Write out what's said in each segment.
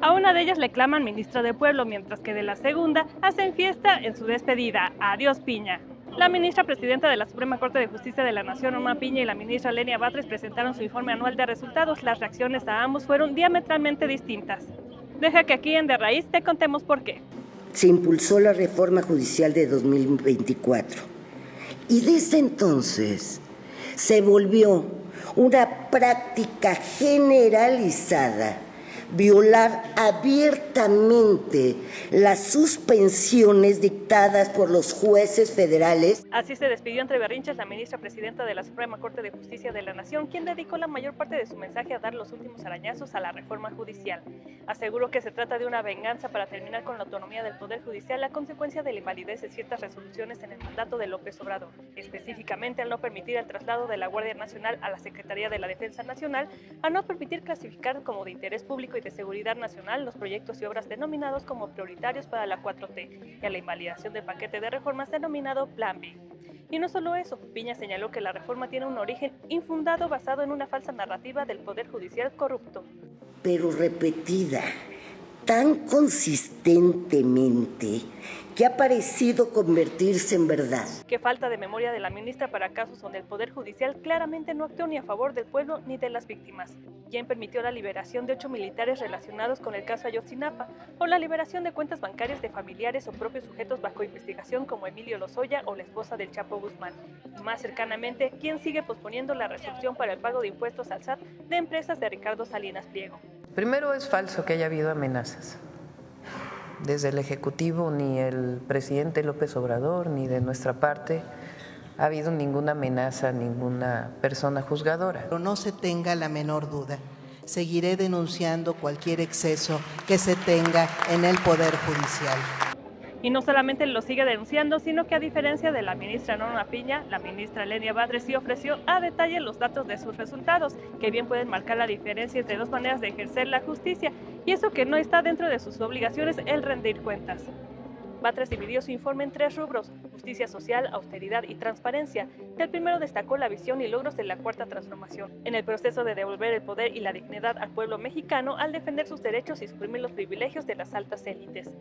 A una de ellas le claman ministra del Pueblo, mientras que de la segunda hacen fiesta en su despedida. Adiós, Piña. La ministra presidenta de la Suprema Corte de Justicia de la Nación, Norma Piña, y la ministra Lenia Batres presentaron su informe anual de resultados. Las reacciones a ambos fueron diametralmente distintas. Deja que aquí en De Raíz te contemos por qué. Se impulsó la reforma judicial de 2024 y desde entonces se volvió una práctica generalizada violar abiertamente las suspensiones dictadas por los jueces federales. Así se despidió entre berrinches la ministra presidenta de la Suprema Corte de Justicia de la Nación, quien dedicó la mayor parte de su mensaje a dar los últimos arañazos a la reforma judicial. Aseguró que se trata de una venganza para terminar con la autonomía del Poder Judicial a consecuencia de la invalidez de ciertas resoluciones en el mandato de López Obrador, específicamente al no permitir el traslado de la Guardia Nacional a la Secretaría de la Defensa Nacional, a no permitir clasificar como de interés público y de seguridad nacional los proyectos y obras denominados como prioritarios para la 4T y a la invalidación del paquete de reformas denominado Plan B. Y no solo eso, Piña señaló que la reforma tiene un origen infundado basado en una falsa narrativa del Poder Judicial corrupto. Pero repetida tan consistentemente que ha parecido convertirse en verdad. Qué falta de memoria de la ministra para casos donde el Poder Judicial claramente no actuó ni a favor del pueblo ni de las víctimas. Quien permitió la liberación de 8 militares relacionados con el caso Ayotzinapa, o la liberación de cuentas bancarias de familiares o propios sujetos bajo investigación como Emilio Lozoya o la esposa del Chapo Guzmán. Y más cercanamente, quien sigue posponiendo la resolución para el pago de impuestos al SAT de empresas de Ricardo Salinas Pliego. Primero, es falso que haya habido amenazas. Desde el Ejecutivo, ni el presidente López Obrador, ni de nuestra parte, ha habido ninguna amenaza a ninguna persona juzgadora. Pero no se tenga la menor duda, seguiré denunciando cualquier exceso que se tenga en el Poder Judicial. Y no solamente lo sigue denunciando, sino que a diferencia de la ministra Norma Piña, la ministra Lenia Batres sí ofreció a detalle los datos de sus resultados, que bien pueden marcar la diferencia entre dos maneras de ejercer la justicia, y eso que no está dentro de sus obligaciones el rendir cuentas. Batres dividió su informe en 3 rubros: justicia social, austeridad y transparencia. Del primero destacó la visión y logros de la Cuarta Transformación, en el proceso de devolver el poder y la dignidad al pueblo mexicano al defender sus derechos y suprimir los privilegios de las altas élites.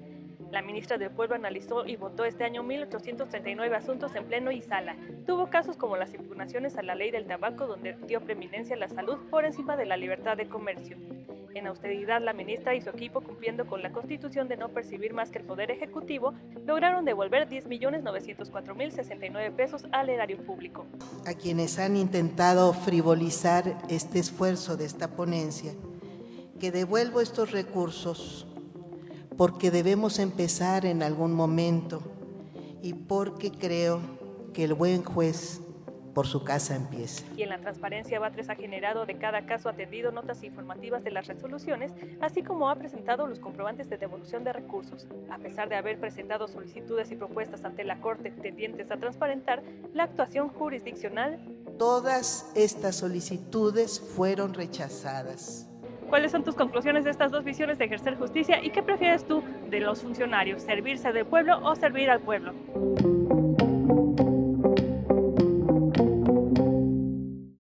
La ministra del Pueblo analizó y votó este año 1.839 asuntos en pleno y sala. Tuvo casos como las impugnaciones a la ley del tabaco, donde dio preeminencia a la salud por encima de la libertad de comercio. En austeridad, la ministra y su equipo, cumpliendo con la Constitución de no percibir más que el Poder Ejecutivo, lograron devolver 10.904.069 pesos al erario público. A quienes han intentado frivolizar este esfuerzo de esta ponencia, que devuelvo estos recursos porque debemos empezar en algún momento y porque creo que el buen juez por su casa empieza. Y en la transparencia, Batres ha generado de cada caso atendido notas informativas de las resoluciones, así como ha presentado los comprobantes de devolución de recursos. A pesar de haber presentado solicitudes y propuestas ante la Corte tendientes a transparentar la actuación jurisdiccional, todas estas solicitudes fueron rechazadas. ¿Cuáles son tus conclusiones de estas dos visiones de ejercer justicia y qué prefieres tú de los funcionarios, servirse del pueblo o servir al pueblo?